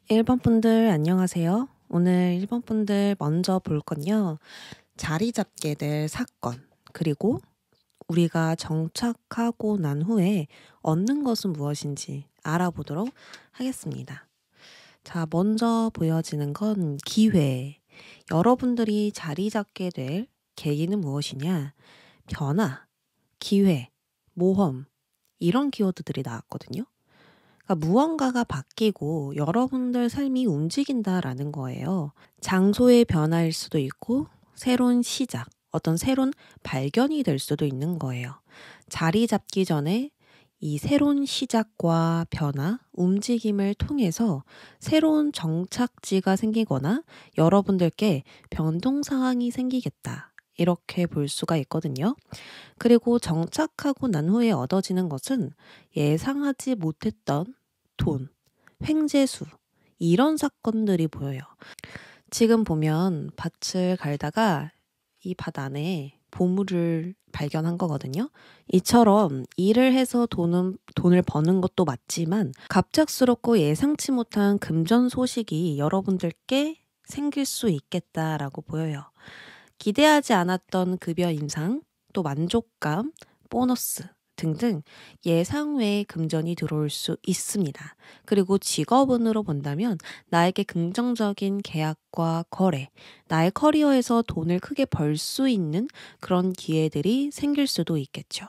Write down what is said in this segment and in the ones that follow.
1번 분들 안녕하세요. 오늘 1번 분들 먼저 볼 건요. 자리 잡게 될 사건, 그리고 우리가 정착하고 난 후에 얻는 것은 무엇인지 알아보도록 하겠습니다. 자, 먼저 보여지는 건 기회. 여러분들이 자리 잡게 될 계기는 무엇이냐? 변화, 기회, 모험, 이런 키워드들이 나왔거든요. 그러니까 무언가가 바뀌고 여러분들 삶이 움직인다라는 거예요. 장소의 변화일 수도 있고 새로운 시작, 어떤 새로운 발견이 될 수도 있는 거예요. 자리 잡기 전에 이 새로운 시작과 변화, 움직임을 통해서 새로운 정착지가 생기거나 여러분들께 변동 상황이 생기겠다. 이렇게 볼 수가 있거든요. 그리고 정착하고 난 후에 얻어지는 것은 예상하지 못했던 돈, 횡재수, 이런 사건들이 보여요. 지금 보면 밭을 갈다가 이 밭 안에 보물을 발견한 거거든요. 이처럼 일을 해서 돈을 버는 것도 맞지만 갑작스럽고 예상치 못한 금전 소식이 여러분들께 생길 수 있겠다라고 보여요. 기대하지 않았던 급여 인상, 또 만족감, 보너스 등등 예상 외의 금전이 들어올 수 있습니다. 그리고 직업운으로 본다면 나에게 긍정적인 계약과 거래, 나의 커리어에서 돈을 크게 벌 수 있는 그런 기회들이 생길 수도 있겠죠.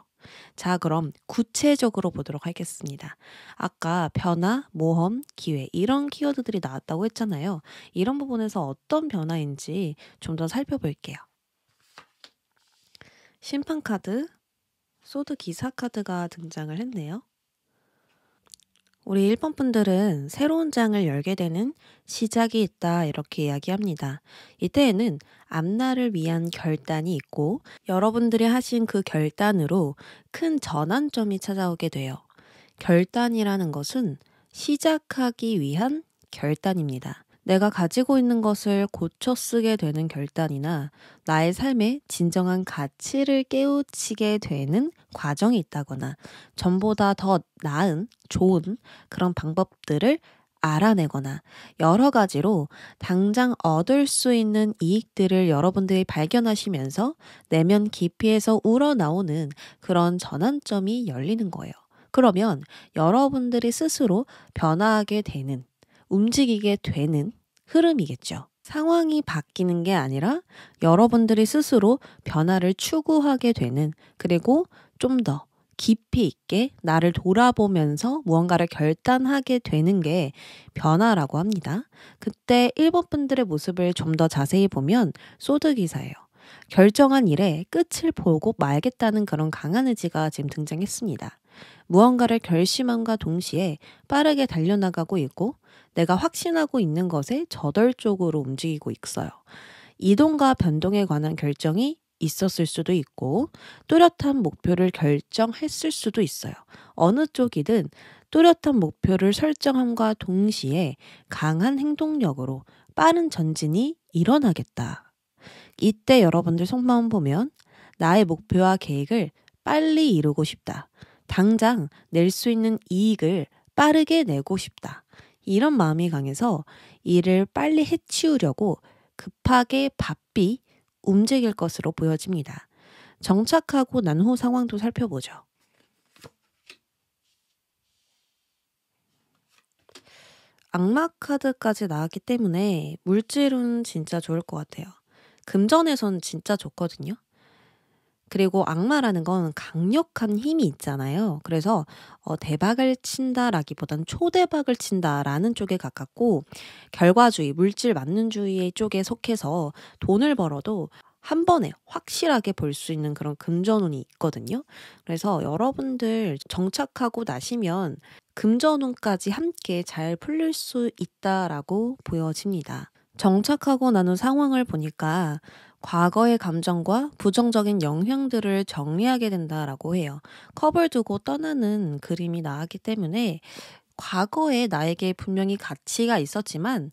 자, 그럼 구체적으로 보도록 하겠습니다. 아까 변화, 모험, 기회 이런 키워드들이 나왔다고 했잖아요. 이런 부분에서 어떤 변화인지 좀 더 살펴볼게요. 심판카드, 소드 기사 카드가 등장을 했네요. 우리 1번 분들은 새로운 장을 열게 되는 시작이 있다 이렇게 이야기합니다. 이때에는 앞날을 위한 결단이 있고 여러분들이 하신 그 결단으로 큰 전환점이 찾아오게 돼요. 결단이라는 것은 시작하기 위한 결단입니다. 내가 가지고 있는 것을 고쳐 쓰게 되는 결단이나 나의 삶의 진정한 가치를 깨우치게 되는 과정이 있다거나 전보다 더 나은, 좋은 그런 방법들을 알아내거나 여러 가지로 당장 얻을 수 있는 이익들을 여러분들이 발견하시면서 내면 깊이에서 우러나오는 그런 전환점이 열리는 거예요. 그러면 여러분들이 스스로 변화하게 되는, 움직이게 되는 흐름이겠죠. 상황이 바뀌는 게 아니라 여러분들이 스스로 변화를 추구하게 되는, 그리고 좀 더 깊이 있게 나를 돌아보면서 무언가를 결단하게 되는 게 변화라고 합니다. 그때 1번 분들의 모습을 좀 더 자세히 보면 소드 기사예요. 결정한 일에 끝을 보고 말겠다는 그런 강한 의지가 지금 등장했습니다. 무언가를 결심함과 동시에 빠르게 달려나가고 있고 내가 확신하고 있는 것에 저돌적으로 움직이고 있어요. 이동과 변동에 관한 결정이 있었을 수도 있고 뚜렷한 목표를 결정했을 수도 있어요. 어느 쪽이든 뚜렷한 목표를 설정함과 동시에 강한 행동력으로 빠른 전진이 일어나겠다. 이때 여러분들 속마음 보면 나의 목표와 계획을 빨리 이루고 싶다. 당장 낼 수 있는 이익을 빠르게 내고 싶다. 이런 마음이 강해서 일을 빨리 해치우려고 급하게 바삐 움직일 것으로 보여집니다. 정착하고 난 후 상황도 살펴보죠. 악마 카드까지 나왔기 때문에 물질은 진짜 좋을 것 같아요. 금전에선 진짜 좋거든요. 그리고 악마라는 건 강력한 힘이 있잖아요. 그래서 대박을 친다라기보단 초대박을 친다라는 쪽에 가깝고 결과주의, 물질 만능주의 쪽에 속해서 돈을 벌어도 한 번에 확실하게 벌 수 있는 그런 금전운이 있거든요. 그래서 여러분들 정착하고 나시면 금전운까지 함께 잘 풀릴 수 있다라고 보여집니다. 정착하고 난 후 상황을 보니까 과거의 감정과 부정적인 영향들을 정리하게 된다라고 해요. 컵을 두고 떠나는 그림이 나왔기 때문에 과거에 나에게 분명히 가치가 있었지만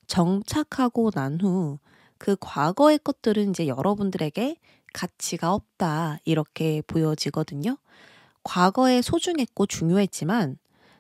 정착하고 난 후 그 과거의 것들은 이제 여러분들에게 가치가 없다 이렇게 보여지거든요. 과거에 소중했고 중요했지만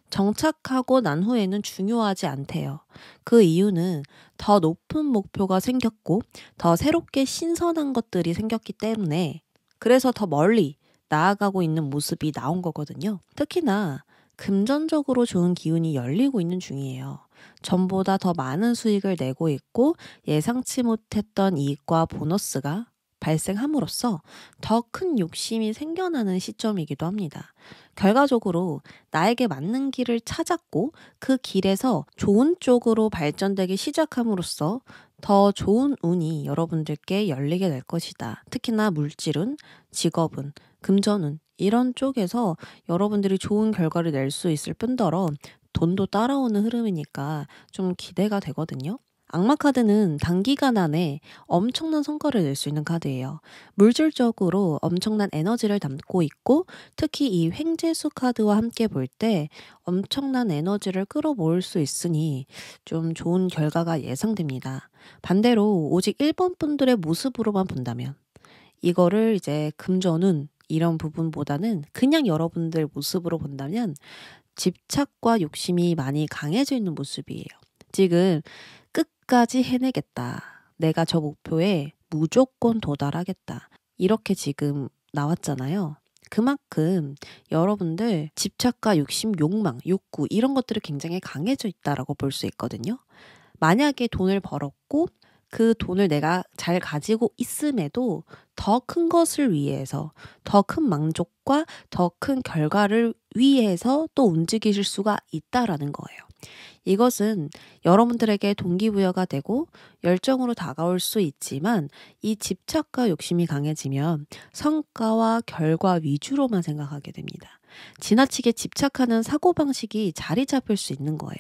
정착하고 난 후에는 중요하지 않대요. 그 이유는 더 높은 목표가 생겼고 더 새롭게 신선한 것들이 생겼기 때문에 그래서 더 멀리 나아가고 있는 모습이 나온 거거든요. 특히나 금전적으로 좋은 기운이 열리고 있는 중이에요. 전보다 더 많은 수익을 내고 있고 예상치 못했던 이익과 보너스가 발생함으로써 더 큰 욕심이 생겨나는 시점이기도 합니다. 결과적으로 나에게 맞는 길을 찾았고 그 길에서 좋은 쪽으로 발전되기 시작함으로써 더 좋은 운이 여러분들께 열리게 될 것이다. 특히나 물질운, 직업운, 금전운 이런 쪽에서 여러분들이 좋은 결과를 낼 수 있을 뿐더러 돈도 따라오는 흐름이니까 좀 기대가 되거든요. 악마 카드는 단기간 안에 엄청난 성과를 낼 수 있는 카드예요. 물질적으로 엄청난 에너지를 담고 있고 특히 이 횡재수 카드와 함께 볼 때 엄청난 에너지를 끌어모을 수 있으니 좀 좋은 결과가 예상됩니다. 반대로 오직 1번 분들의 모습으로만 본다면 이거를 이제 금전운 이런 부분보다는 그냥 여러분들 모습으로 본다면 집착과 욕심이 많이 강해져 있는 모습이에요. 지금 끝까지 해내겠다. 내가 저 목표에 무조건 도달하겠다. 이렇게 지금 나왔잖아요. 그만큼 여러분들 집착과 욕심, 욕망, 욕구 이런 것들이 굉장히 강해져 있다라고 볼 수 있거든요. 만약에 돈을 벌었고 그 돈을 내가 잘 가지고 있음에도 더 큰 것을 위해서 더 큰 만족과 더 큰 결과를 위해서 또 움직이실 수가 있다라는 거예요. 이것은 여러분들에게 동기부여가 되고 열정으로 다가올 수 있지만 이 집착과 욕심이 강해지면 성과와 결과 위주로만 생각하게 됩니다. 지나치게 집착하는 사고방식이 자리 잡힐 수 있는 거예요.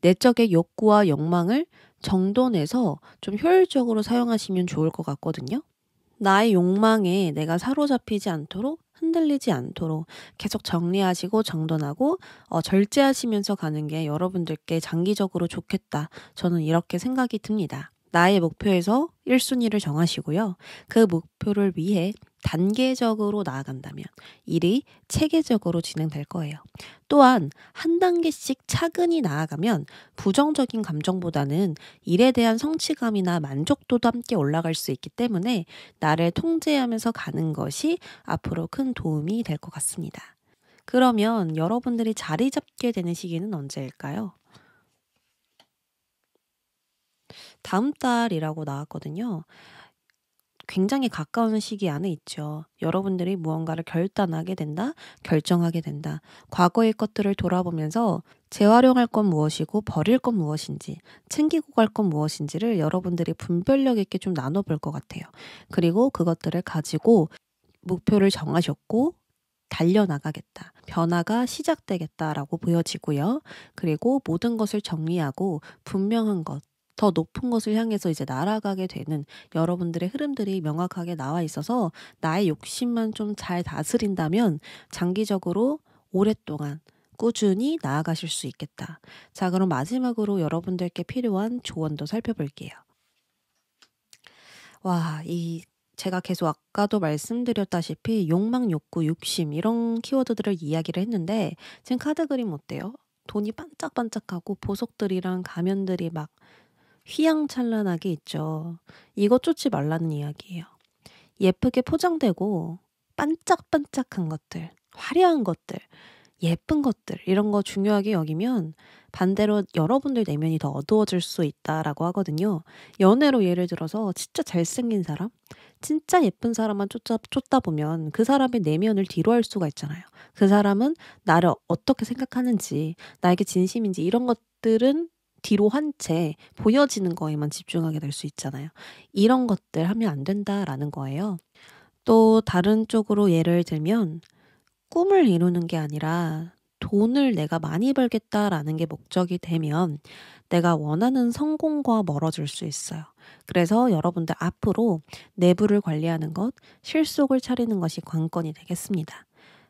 내적의 욕구와 욕망을 정돈해서 좀 효율적으로 사용하시면 좋을 것 같거든요. 나의 욕망에 내가 사로잡히지 않도록 흔들리지 않도록 계속 정리하시고 정돈하고 절제하시면서 가는 게 여러분들께 장기적으로 좋겠다. 저는 이렇게 생각이 듭니다. 나의 목표에서 1순위를 정하시고요. 그 목표를 위해 단계적으로 나아간다면 일이 체계적으로 진행될 거예요. 또한 한 단계씩 차근히 나아가면 부정적인 감정보다는 일에 대한 성취감이나 만족도도 함께 올라갈 수 있기 때문에 나를 통제하면서 가는 것이 앞으로 큰 도움이 될 것 같습니다. 그러면 여러분들이 자리 잡게 되는 시기는 언제일까요? 다음 달이라고 나왔거든요. 굉장히 가까운 시기 안에 있죠. 여러분들이 무언가를 결단하게 된다, 결정하게 된다. 과거의 것들을 돌아보면서 재활용할 건 무엇이고 버릴 건 무엇인지, 챙기고 갈 건 무엇인지를 여러분들이 분별력 있게 좀 나눠볼 것 같아요. 그리고 그것들을 가지고 목표를 정하셨고, 달려나가겠다. 변화가 시작되겠다라고 보여지고요. 그리고 모든 것을 정리하고 분명한 것, 더 높은 것을 향해서 이제 날아가게 되는 여러분들의 흐름들이 명확하게 나와 있어서 나의 욕심만 좀 잘 다스린다면 장기적으로 오랫동안 꾸준히 나아가실 수 있겠다. 자, 그럼 마지막으로 여러분들께 필요한 조언도 살펴볼게요. 와, 제가 계속 아까도 말씀드렸다시피 욕망, 욕구, 욕심 이런 키워드들을 이야기를 했는데 지금 카드 그림 어때요? 돈이 반짝반짝하고 보석들이랑 가면들이 막 휘황찬란하게 있죠. 이거 쫓지 말라는 이야기예요. 예쁘게 포장되고 반짝반짝한 것들, 화려한 것들, 예쁜 것들 이런 거 중요하게 여기면 반대로 여러분들 내면이 더 어두워질 수 있다라고 하거든요. 연애로 예를 들어서 진짜 잘생긴 사람, 진짜 예쁜 사람만 쫓다 보면 그 사람의 내면을 뒤로 할 수가 있잖아요. 그 사람은 나를 어떻게 생각하는지, 나에게 진심인지 이런 것들은 뒤로 한 채 보여지는 거에만 집중하게 될 수 있잖아요. 이런 것들 하면 안 된다라는 거예요. 또 다른 쪽으로 예를 들면 꿈을 이루는 게 아니라 돈을 내가 많이 벌겠다라는 게 목적이 되면 내가 원하는 성공과 멀어질 수 있어요. 그래서 여러분들 앞으로 내부를 관리하는 것, 실속을 차리는 것이 관건이 되겠습니다.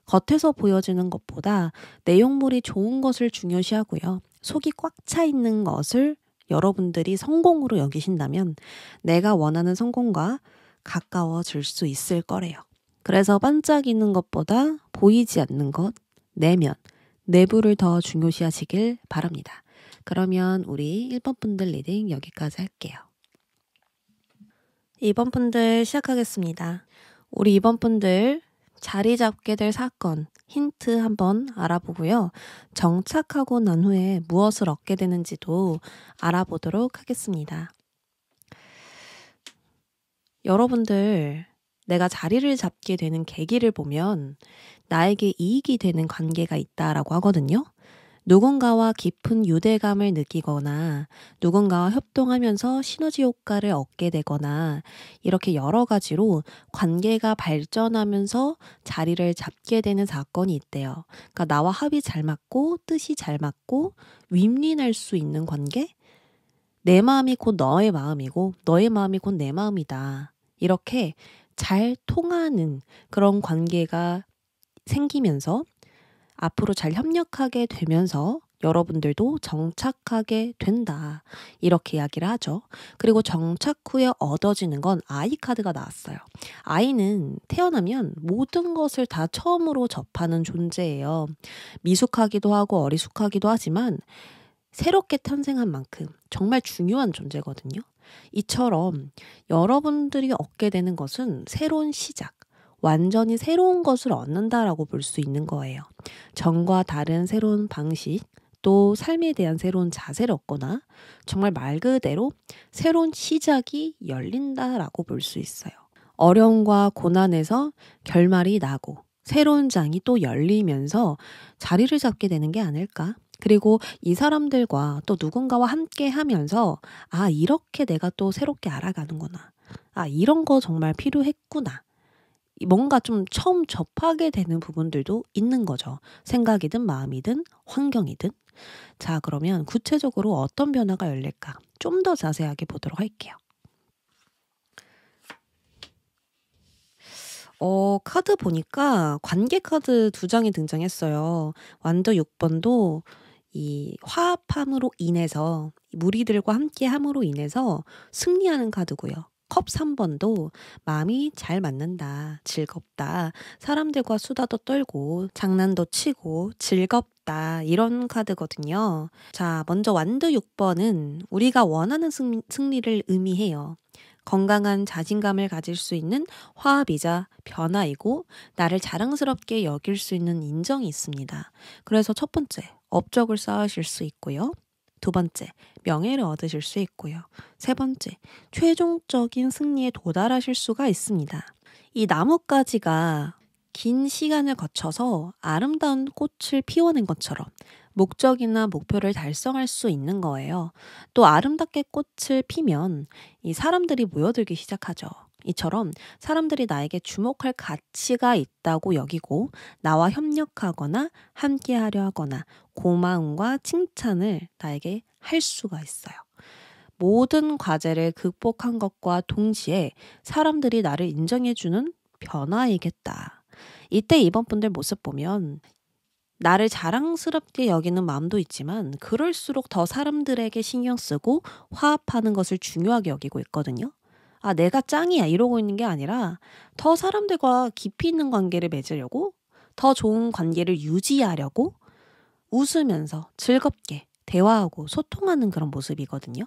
겉에서 보여지는 것보다 내용물이 좋은 것을 중요시하고요. 속이 꽉 차 있는 것을 여러분들이 성공으로 여기신다면 내가 원하는 성공과 가까워질 수 있을 거래요. 그래서 반짝이는 것보다 보이지 않는 것, 내면, 내부를 더 중요시하시길 바랍니다. 그러면 우리 1번 분들 리딩 여기까지 할게요. 2번 분들 시작하겠습니다. 우리 2번 분들 자리 잡게 될 사건, 힌트 한번 알아보고요. 정착하고 난 후에 무엇을 얻게 되는지도 알아보도록 하겠습니다. 여러분들, 내가 자리를 잡게 되는 계기를 보면 나에게 이익이 되는 관계가 있다라고 하거든요. 누군가와 깊은 유대감을 느끼거나 누군가와 협동하면서 시너지 효과를 얻게 되거나 이렇게 여러 가지로 관계가 발전하면서 자리를 잡게 되는 사건이 있대요. 그러니까 나와 합이 잘 맞고 뜻이 잘 맞고 윈윈할 수 있는 관계? 내 마음이 곧 너의 마음이고 너의 마음이 곧 내 마음이다. 이렇게 잘 통하는 그런 관계가 생기면서 앞으로 잘 협력하게 되면서 여러분들도 정착하게 된다. 이렇게 이야기를 하죠. 그리고 정착 후에 얻어지는 건 아이 카드가 나왔어요. 아이는 태어나면 모든 것을 다 처음으로 접하는 존재예요. 미숙하기도 하고 어리숙하기도 하지만 새롭게 탄생한 만큼 정말 중요한 존재거든요. 이처럼 여러분들이 얻게 되는 것은 새로운 시작, 완전히 새로운 것을 얻는다라고 볼 수 있는 거예요. 전과 다른 새로운 방식, 또 삶에 대한 새로운 자세를 얻거나 정말 말 그대로 새로운 시작이 열린다라고 볼 수 있어요. 어려움과 고난에서 결말이 나고 새로운 장이 또 열리면서 자리를 잡게 되는 게 아닐까? 그리고 이 사람들과 또 누군가와 함께 하면서 아, 이렇게 내가 또 새롭게 알아가는구나. 아, 이런 거 정말 필요했구나. 뭔가 좀 처음 접하게 되는 부분들도 있는 거죠. 생각이든 마음이든 환경이든. 자, 그러면 구체적으로 어떤 변화가 열릴까? 좀 더 자세하게 보도록 할게요. 카드 보니까 관계 카드 2장이 등장했어요. 완더 6번도 이 화합함으로 인해서 무리들과 함께 함으로 인해서 승리하는 카드고요. 컵 3번도 마음이 잘 맞는다, 즐겁다, 사람들과 수다도 떨고 장난도 치고 즐겁다 이런 카드거든요. 자, 먼저 완더 6번은 우리가 원하는 승리를 의미해요. 건강한 자신감을 가질 수 있는 화합이자 변화이고 나를 자랑스럽게 여길 수 있는 인정이 있습니다. 그래서 첫 번째, 업적을 쌓으실 수 있고요. 두 번째, 명예를 얻으실 수 있고요. 세 번째, 최종적인 승리에 도달하실 수가 있습니다. 이 나뭇가지가 긴 시간을 거쳐서 아름다운 꽃을 피워낸 것처럼 목적이나 목표를 달성할 수 있는 거예요. 또 아름답게 꽃을 피면 이 사람들이 모여들기 시작하죠. 이처럼 사람들이 나에게 주목할 가치가 있다고 여기고 나와 협력하거나 함께하려 하거나 고마움과 칭찬을 나에게 할 수가 있어요. 모든 과제를 극복한 것과 동시에 사람들이 나를 인정해주는 변화이겠다. 이때 이번 분들 모습 보면 나를 자랑스럽게 여기는 마음도 있지만 그럴수록 더 사람들에게 신경 쓰고 화합하는 것을 중요하게 여기고 있거든요. 아, 내가 짱이야 이러고 있는 게 아니라 더 사람들과 깊이 있는 관계를 맺으려고 더 좋은 관계를 유지하려고 웃으면서 즐겁게 대화하고 소통하는 그런 모습이거든요.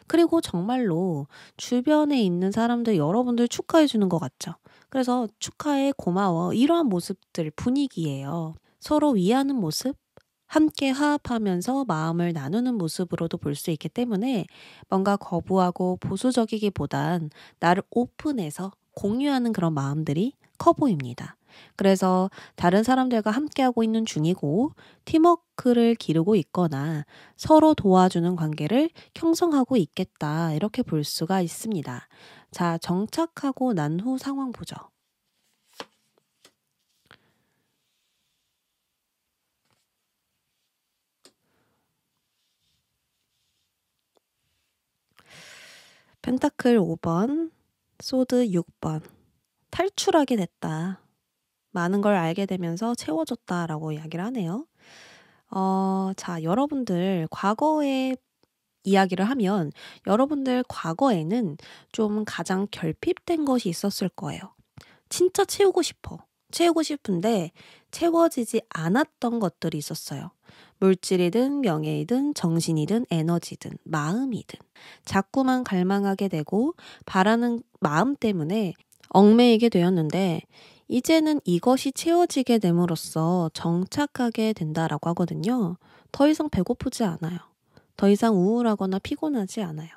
그리고 정말로 주변에 있는 사람들 여러분들 축하해 주는 것 같죠. 그래서 축하해 고마워 이러한 모습들 분위기예요. 서로 위하는 모습, 함께 화합하면서 마음을 나누는 모습으로도 볼 수 있기 때문에 뭔가 거부하고 보수적이기보단 나를 오픈해서 공유하는 그런 마음들이 커 보입니다. 그래서 다른 사람들과 함께하고 있는 중이고 팀워크를 기르고 있거나 서로 도와주는 관계를 형성하고 있겠다 이렇게 볼 수가 있습니다. 자, 정착하고 난 후 상황 보죠. 펜타클 5번, 소드 6번. 탈출하게 됐다. 많은 걸 알게 되면서 채워졌다라고 이야기를 하네요. 자, 여러분들 과거에 이야기를 하면 여러분들 과거에는 좀 가장 결핍된 것이 있었을 거예요. 진짜 채우고 싶어. 채우고 싶은데 채워지지 않았던 것들이 있었어요. 물질이든 명예이든 정신이든 에너지든 마음이든 자꾸만 갈망하게 되고 바라는 마음 때문에 얽매이게 되었는데 이제는 이것이 채워지게 됨으로써 정착하게 된다라고 하거든요. 더 이상 배고프지 않아요. 더 이상 우울하거나 피곤하지 않아요.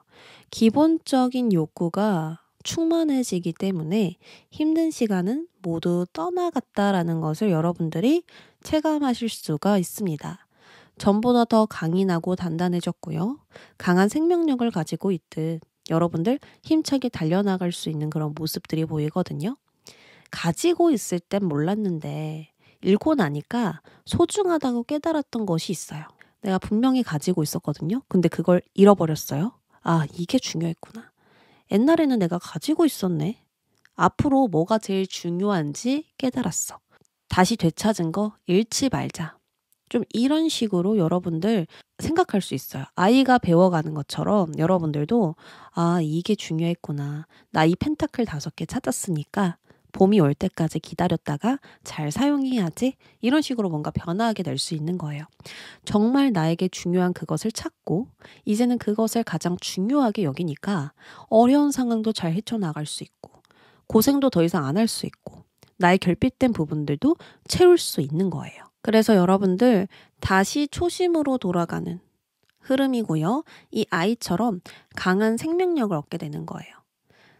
기본적인 욕구가 충만해지기 때문에 힘든 시간은 모두 떠나갔다라는 것을 여러분들이 체감하실 수가 있습니다. 전보다 더 강인하고 단단해졌고요. 강한 생명력을 가지고 있듯 여러분들 힘차게 달려나갈 수 있는 그런 모습들이 보이거든요. 가지고 있을 땐 몰랐는데 잃고 나니까 소중하다고 깨달았던 것이 있어요. 내가 분명히 가지고 있었거든요. 근데 그걸 잃어버렸어요. 아, 이게 중요했구나. 옛날에는 내가 가지고 있었네. 앞으로 뭐가 제일 중요한지 깨달았어. 다시 되찾은 거 잃지 말자. 좀 이런 식으로 여러분들 생각할 수 있어요. 아이가 배워가는 것처럼 여러분들도 아, 이게 중요했구나. 나 이 펜타클 5개 찾았으니까 봄이 올 때까지 기다렸다가 잘 사용해야지. 이런 식으로 뭔가 변화하게 될 수 있는 거예요. 정말 나에게 중요한 그것을 찾고 이제는 그것을 가장 중요하게 여기니까 어려운 상황도 잘 헤쳐나갈 수 있고 고생도 더 이상 안 할 수 있고 나의 결핍된 부분들도 채울 수 있는 거예요. 그래서 여러분들 다시 초심으로 돌아가는 흐름이고요. 이 아이처럼 강한 생명력을 얻게 되는 거예요.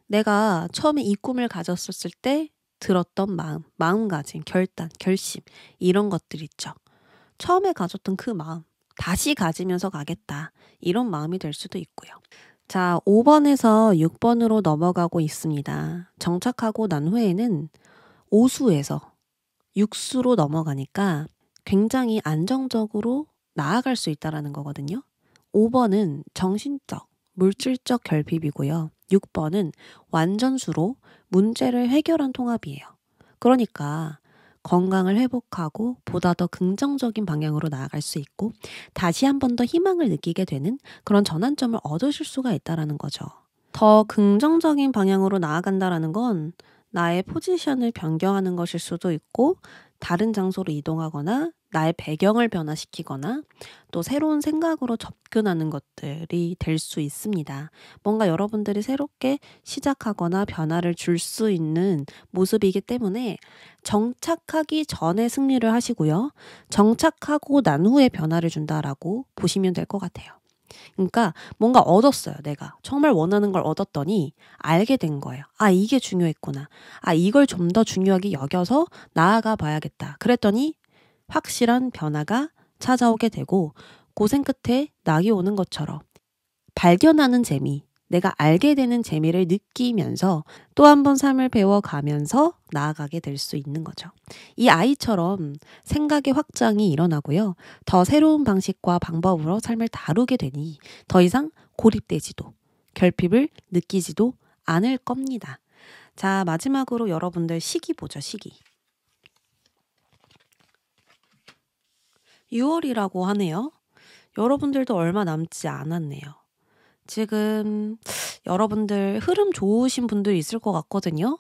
내가 처음에 이 꿈을 가졌었을 때 들었던 마음가짐, 결단, 결심 이런 것들 있죠. 처음에 가졌던 그 마음 다시 가지면서 가겠다. 이런 마음이 될 수도 있고요. 자, 5번에서 6번으로 넘어가고 있습니다. 정착하고 난 후에는 오수에서 육수로 넘어가니까 굉장히 안정적으로 나아갈 수 있다는 거거든요. 5번은 정신적, 물질적 결핍이고요. 6번은 완전수로 문제를 해결한 통합이에요. 그러니까 건강을 회복하고 보다 더 긍정적인 방향으로 나아갈 수 있고 다시 한 번 더 희망을 느끼게 되는 그런 전환점을 얻으실 수가 있다는 거죠. 더 긍정적인 방향으로 나아간다는 건 나의 포지션을 변경하는 것일 수도 있고 다른 장소로 이동하거나 나의 배경을 변화시키거나 또 새로운 생각으로 접근하는 것들이 될 수 있습니다. 뭔가 여러분들이 새롭게 시작하거나 변화를 줄 수 있는 모습이기 때문에 정착하기 전에 승리를 하시고요. 정착하고 난 후에 변화를 준다라고 보시면 될 것 같아요. 그러니까 뭔가 얻었어요. 내가 정말 원하는 걸 얻었더니 알게 된 거예요. 아, 이게 중요했구나. 아, 이걸 좀 더 중요하게 여겨서 나아가 봐야겠다. 그랬더니 확실한 변화가 찾아오게 되고 고생 끝에 낙이 오는 것처럼 발견하는 재미, 내가 알게 되는 재미를 느끼면서 또 한 번 삶을 배워가면서 나아가게 될 수 있는 거죠. 이 아이처럼 생각의 확장이 일어나고요. 더 새로운 방식과 방법으로 삶을 다루게 되니 더 이상 고립되지도 결핍을 느끼지도 않을 겁니다. 자, 마지막으로 여러분들 시기 보죠, 시기. 6월이라고 하네요. 여러분들도 얼마 남지 않았네요. 지금 여러분들 흐름 좋으신 분들 있을 것 같거든요.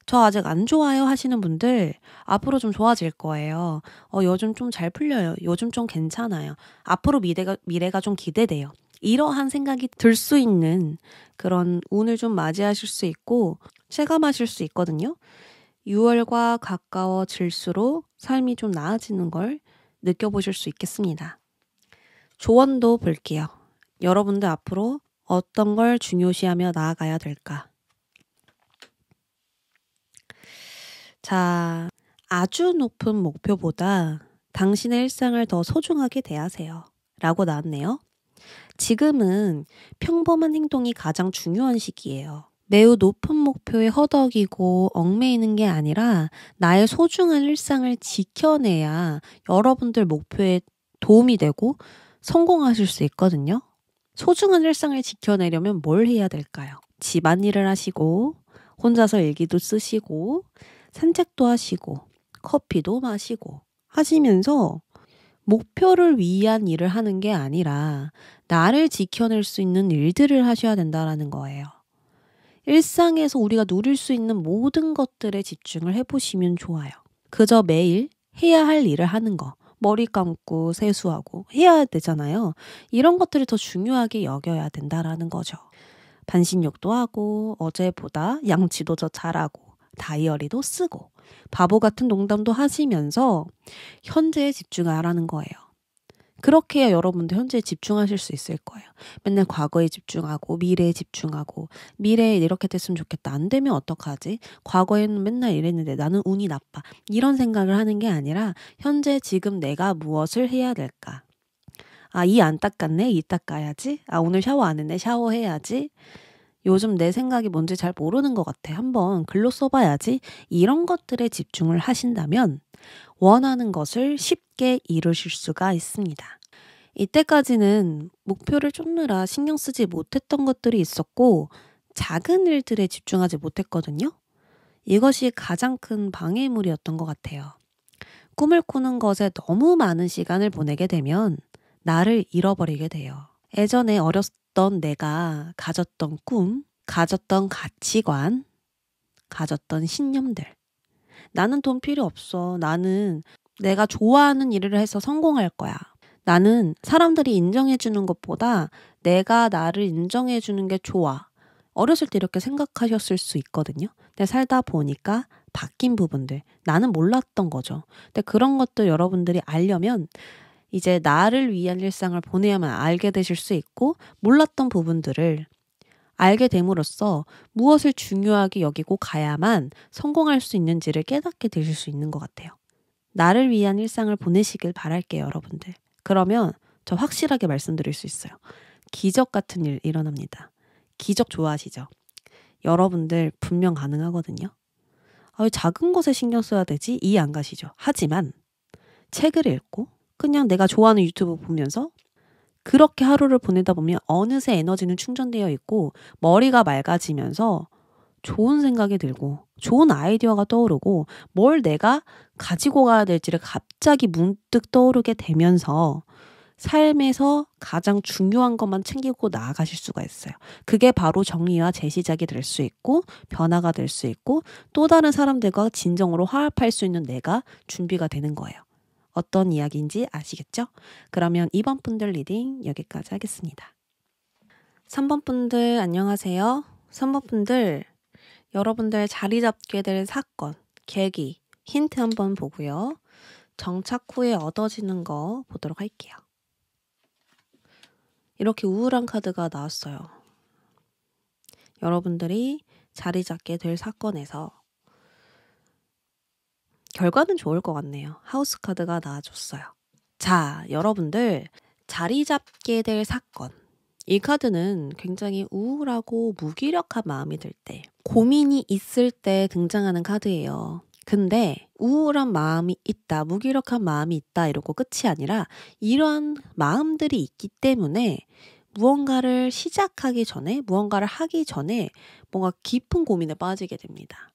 저 아직 안 좋아요 하시는 분들 앞으로 좀 좋아질 거예요. 요즘 좀 잘 풀려요. 요즘 좀 괜찮아요. 앞으로 미래가 좀 기대돼요. 이러한 생각이 들 수 있는 그런 운을 좀 맞이하실 수 있고 체감하실 수 있거든요. 6월과 가까워질수록 삶이 좀 나아지는 걸 느껴보실 수 있겠습니다. 조언도 볼게요. 여러분들 앞으로 어떤 걸 중요시하며 나아가야 될까? 자, 아주 높은 목표보다 당신의 일상을 더 소중하게 대하세요. 라고 나왔네요. 지금은 평범한 행동이 가장 중요한 시기예요. 매우 높은 목표에 허덕이고 얽매이는 게 아니라 나의 소중한 일상을 지켜내야 여러분들 목표에 도움이 되고 성공하실 수 있거든요. 소중한 일상을 지켜내려면 뭘 해야 될까요? 집안일을 하시고 혼자서 일기도 쓰시고 산책도 하시고 커피도 마시고 하시면서 목표를 위한 일을 하는 게 아니라 나를 지켜낼 수 있는 일들을 하셔야 된다는 거예요. 일상에서 우리가 누릴 수 있는 모든 것들에 집중을 해보시면 좋아요. 그저 매일 해야 할 일을 하는 거. 머리 감고 세수하고 해야 되잖아요. 이런 것들을 더 중요하게 여겨야 된다라는 거죠. 반신욕도 하고 어제보다 양치도 더 잘하고 다이어리도 쓰고 바보 같은 농담도 하시면서 현재에 집중하라는 거예요. 그렇게 해야 여러분도 현재에 집중하실 수 있을 거예요. 맨날 과거에 집중하고 미래에 집중하고 미래에 이렇게 됐으면 좋겠다. 안 되면 어떡하지? 과거에는 맨날 이랬는데 나는 운이 나빠. 이런 생각을 하는 게 아니라 현재 지금 내가 무엇을 해야 될까? 아, 이 안 닦았네? 이 닦아야지. 아, 오늘 샤워 안 했네? 샤워해야지. 요즘 내 생각이 뭔지 잘 모르는 것 같아. 한번 글로 써봐야지. 이런 것들에 집중을 하신다면 원하는 것을 쉽게 이루실 수가 있습니다. 이때까지는 목표를 쫓느라 신경 쓰지 못했던 것들이 있었고 작은 일들에 집중하지 못했거든요. 이것이 가장 큰 방해물이었던 것 같아요. 꿈을 꾸는 것에 너무 많은 시간을 보내게 되면 나를 잃어버리게 돼요. 예전에 어렸던 내가 가졌던 꿈, 가졌던 가치관, 가졌던 신념들. 나는 돈 필요 없어. 나는 내가 좋아하는 일을 해서 성공할 거야. 나는 사람들이 인정해주는 것보다 내가 나를 인정해주는 게 좋아. 어렸을 때 이렇게 생각하셨을 수 있거든요. 근데 살다 보니까 바뀐 부분들, 나는 몰랐던 거죠. 근데 그런 것도 여러분들이 알려면 이제 나를 위한 일상을 보내야만 알게 되실 수 있고 몰랐던 부분들을 알게 됨으로써 무엇을 중요하게 여기고 가야만 성공할 수 있는지를 깨닫게 되실 수 있는 것 같아요. 나를 위한 일상을 보내시길 바랄게요, 여러분들. 그러면 저 확실하게 말씀드릴 수 있어요. 기적 같은 일 일어납니다. 기적 좋아하시죠? 여러분들 분명 가능하거든요. 아, 왜 작은 것에 신경 써야 되지? 이해 안 가시죠? 하지만 책을 읽고 그냥 내가 좋아하는 유튜브 보면서 그렇게 하루를 보내다 보면 어느새 에너지는 충전되어 있고 머리가 맑아지면서 좋은 생각이 들고 좋은 아이디어가 떠오르고 뭘 내가 가지고 가야 될지를 갑자기 문득 떠오르게 되면서 삶에서 가장 중요한 것만 챙기고 나아가실 수가 있어요. 그게 바로 정리와 재시작이 될 수 있고 변화가 될 수 있고 또 다른 사람들과 진정으로 화합할 수 있는 내가 준비가 되는 거예요. 어떤 이야기인지 아시겠죠? 그러면 2번 분들 리딩 여기까지 하겠습니다. 3번 분들 안녕하세요. 3번 분들 여러분들 자리 잡게 될 사건, 계기, 힌트 한번 보고요. 정착 후에 얻어지는 거 보도록 할게요. 이렇게 우울한 카드가 나왔어요. 여러분들이 자리 잡게 될 사건에서 결과는 좋을 것 같네요. 하우스 카드가 나와줬어요. 자, 여러분들 자리 잡게 될 사건. 이 카드는 굉장히 우울하고 무기력한 마음이 들 때, 고민이 있을 때 등장하는 카드예요. 근데 우울한 마음이 있다, 무기력한 마음이 있다 이러고 끝이 아니라 이러한 마음들이 있기 때문에 무언가를 시작하기 전에, 무언가를 하기 전에 뭔가 깊은 고민에 빠지게 됩니다.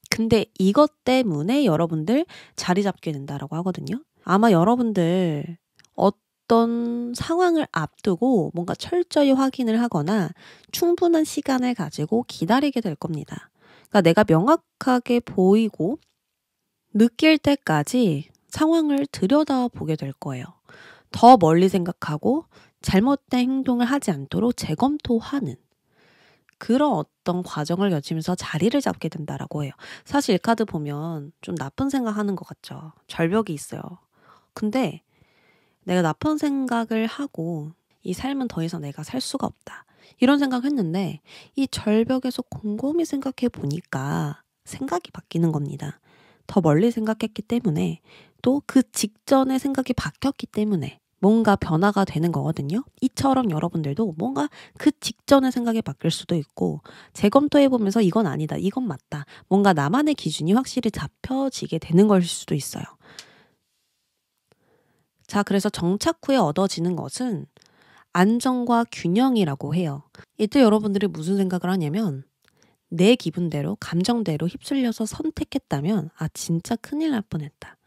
근데 이것 때문에 여러분들 자리 잡게 된다라고 하거든요. 아마 여러분들 어떤 상황을 앞두고 뭔가 철저히 확인을 하거나 충분한 시간을 가지고 기다리게 될 겁니다. 그러니까 내가 명확하게 보이고 느낄 때까지 상황을 들여다보게 될 거예요. 더 멀리 생각하고 잘못된 행동을 하지 않도록 재검토하는 그런 어떤 과정을 거치면서 자리를 잡게 된다라고 해요. 사실 이 카드 보면 좀 나쁜 생각하는 것 같죠. 절벽이 있어요. 근데 내가 나쁜 생각을 하고 이 삶은 더 이상 내가 살 수가 없다. 이런 생각했는데 이 절벽에서 곰곰이 생각해 보니까 생각이 바뀌는 겁니다. 더 멀리 생각했기 때문에 또 그 직전에 생각이 바뀌었기 때문에 뭔가 변화가 되는 거거든요. 이처럼 여러분들도 뭔가 그 직전에 생각이 바뀔 수도 있고 재검토해보면서 이건 아니다, 이건 맞다. 뭔가 나만의 기준이 확실히 잡혀지게 되는 걸 수도 있어요. 자, 그래서 정착 후에 얻어지는 것은 안정과 균형이라고 해요. 이때 여러분들이 무슨 생각을 하냐면 내 기분대로, 감정대로 휩쓸려서 선택했다면 아, 진짜 큰일 날 뻔했다.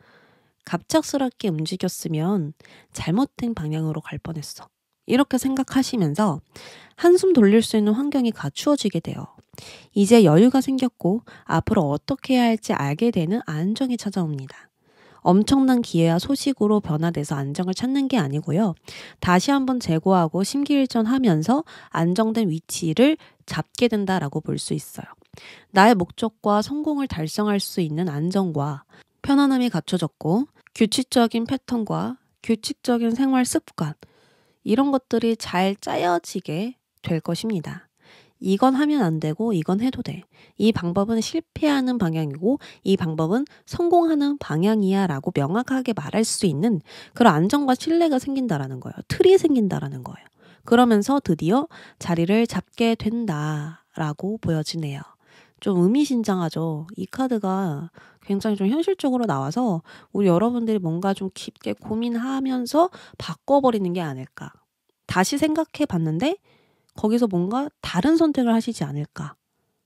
갑작스럽게 움직였으면 잘못된 방향으로 갈 뻔했어. 이렇게 생각하시면서 한숨 돌릴 수 있는 환경이 갖추어지게 돼요. 이제 여유가 생겼고 앞으로 어떻게 해야 할지 알게 되는 안정이 찾아옵니다. 엄청난 기회와 소식으로 변화돼서 안정을 찾는 게 아니고요. 다시 한번 재고하고 심기일전하면서 안정된 위치를 잡게 된다라고 볼 수 있어요. 나의 목적과 성공을 달성할 수 있는 안정과 편안함이 갖춰졌고 규칙적인 패턴과 규칙적인 생활 습관 이런 것들이 잘 짜여지게 될 것입니다. 이건 하면 안 되고 이건 해도 돼. 이 방법은 실패하는 방향이고 이 방법은 성공하는 방향이야 라고 명확하게 말할 수 있는 그런 안정과 신뢰가 생긴다라는 거예요. 틀이 생긴다라는 거예요. 그러면서 드디어 자리를 잡게 된다라고 보여지네요. 좀 의미심장하죠. 이 카드가 굉장히 좀 현실적으로 나와서 우리 여러분들이 뭔가 좀 깊게 고민하면서 바꿔버리는 게 아닐까. 다시 생각해 봤는데 거기서 뭔가 다른 선택을 하시지 않을까.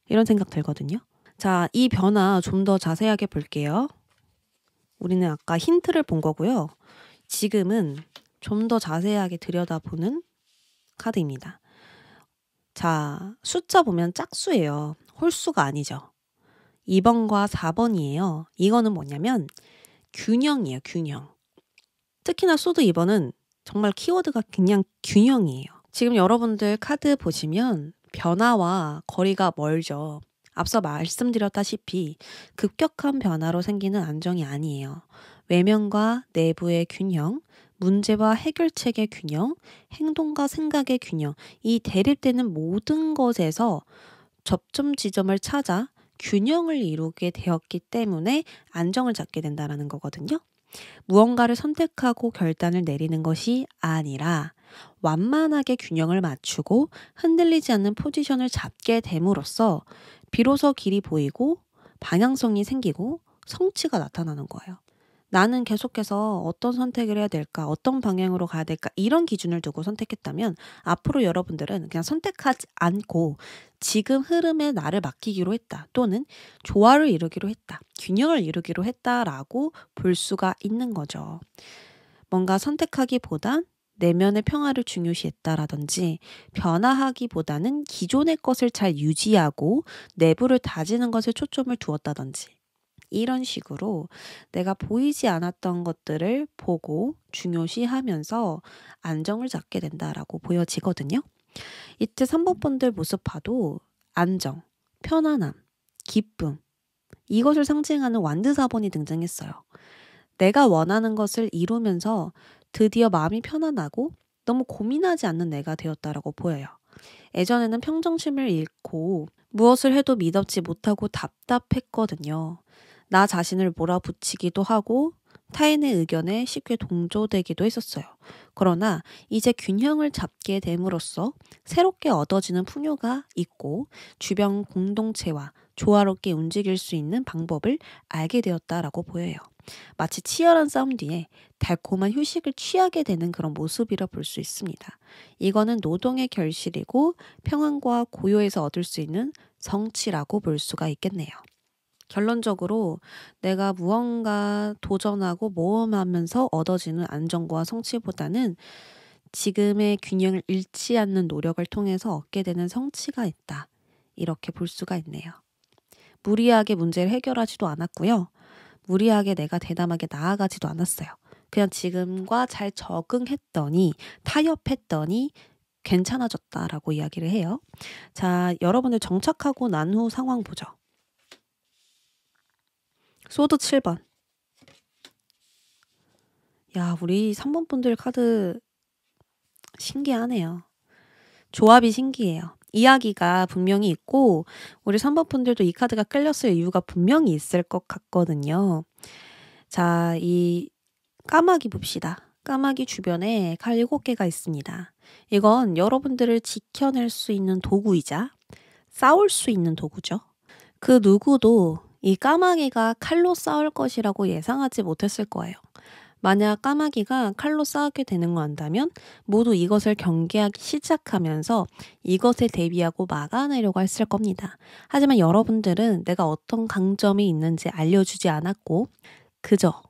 이런 생각 들거든요. 자, 이 변화 좀 더 자세하게 볼게요. 우리는 아까 힌트를 본 거고요. 지금은 좀 더 자세하게 들여다보는 카드입니다. 자, 숫자 보면 짝수예요. 홀수가 아니죠. 2번과 4번이에요. 이거는 뭐냐면 균형이에요. 균형. 특히나 소드 2번은 정말 키워드가 그냥 균형이에요. 지금 여러분들 카드 보시면 변화와 거리가 멀죠. 앞서 말씀드렸다시피 급격한 변화로 생기는 안정이 아니에요. 외면과 내부의 균형, 문제와 해결책의 균형, 행동과 생각의 균형, 이 대립되는 모든 것에서 접점 지점을 찾아 균형을 이루게 되었기 때문에 안정을 잡게 된다는 거거든요. 무언가를 선택하고 결단을 내리는 것이 아니라 완만하게 균형을 맞추고 흔들리지 않는 포지션을 잡게 됨으로써 비로소 길이 보이고 방향성이 생기고 성취가 나타나는 거예요. 나는 계속해서 어떤 선택을 해야 될까, 어떤 방향으로 가야 될까 이런 기준을 두고 선택했다면 앞으로 여러분들은 그냥 선택하지 않고 지금 흐름에 나를 맡기기로 했다 또는 조화를 이루기로 했다, 균형을 이루기로 했다라고 볼 수가 있는 거죠. 뭔가 선택하기보단 내면의 평화를 중요시했다라든지 변화하기보다는 기존의 것을 잘 유지하고 내부를 다지는 것에 초점을 두었다든지 이런 식으로 내가 보이지 않았던 것들을 보고 중요시하면서 안정을 잡게 된다라고 보여지거든요. 이때 3번 분들 모습 봐도 안정, 편안함, 기쁨 이것을 상징하는 완드 4번이 등장했어요. 내가 원하는 것을 이루면서 드디어 마음이 편안하고 너무 고민하지 않는 내가 되었다라고 보여요. 예전에는 평정심을 잃고 무엇을 해도 미덥지 못하고 답답했거든요. 나 자신을 몰아붙이기도 하고 타인의 의견에 쉽게 동조되기도 했었어요. 그러나 이제 균형을 잡게 됨으로써 새롭게 얻어지는 풍요가 있고 주변 공동체와 조화롭게 움직일 수 있는 방법을 알게 되었다라고 보여요. 마치 치열한 싸움 뒤에 달콤한 휴식을 취하게 되는 그런 모습이라 볼 수 있습니다. 이거는 노동의 결실이고 평안과 고요에서 얻을 수 있는 성취라고 볼 수가 있겠네요. 결론적으로 내가 무언가 도전하고 모험하면서 얻어지는 안정과 성취보다는 지금의 균형을 잃지 않는 노력을 통해서 얻게 되는 성취가 있다. 이렇게 볼 수가 있네요. 무리하게 문제를 해결하지도 않았고요. 무리하게 내가 대담하게 나아가지도 않았어요. 그냥 지금과 잘 적응했더니 타협했더니 괜찮아졌다라고 이야기를 해요. 자, 여러분들 정착하고 난 후 상황 보죠. 소드 7번. 야, 우리 3번 분들 카드 신기하네요. 조합이 신기해요. 이야기가 분명히 있고 우리 3번 분들도 이 카드가 끌렸을 이유가 분명히 있을 것 같거든요. 자, 이 까마귀 봅시다. 까마귀 주변에 칼 7개가 있습니다. 이건 여러분들을 지켜낼 수 있는 도구이자 싸울 수 있는 도구죠. 그 누구도 이 까마귀가 칼로 싸울 것이라고 예상하지 못했을 거예요. 만약 까마귀가 칼로 싸우게 되는 거 안다면 모두 이것을 경계하기 시작하면서 이것에 대비하고 막아내려고 했을 겁니다. 하지만 여러분들은 내가 어떤 강점이 있는지 알려주지 않았고 그저